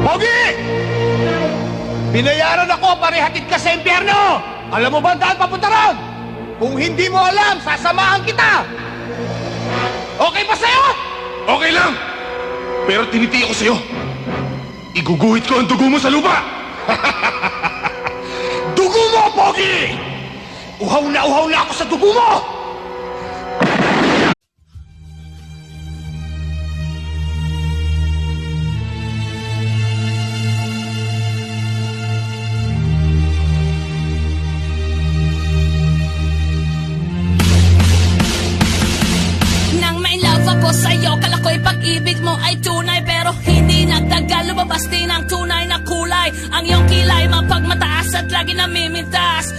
Pogi! Binayaran ako para ihatid ka sa impyerno! Alam mo ba ang daan papunta ron? Kung hindi mo alam, sasamahan kita! Okay ba sa'yo? Okay lang! Pero tinitiyak ko sa'yo, iguguhit ko ang dugo mo sa lupa! Dugo mo, Pogi! Uhaw na ako sa dugo mo! Nang may love ako sa'yo, kala ko'y pag-ibig mo ay tunay, pero hindi nagtagal, lumabas din ang tunay na kulay. Ang iyong kilay mapagmataas at lagi namimintas,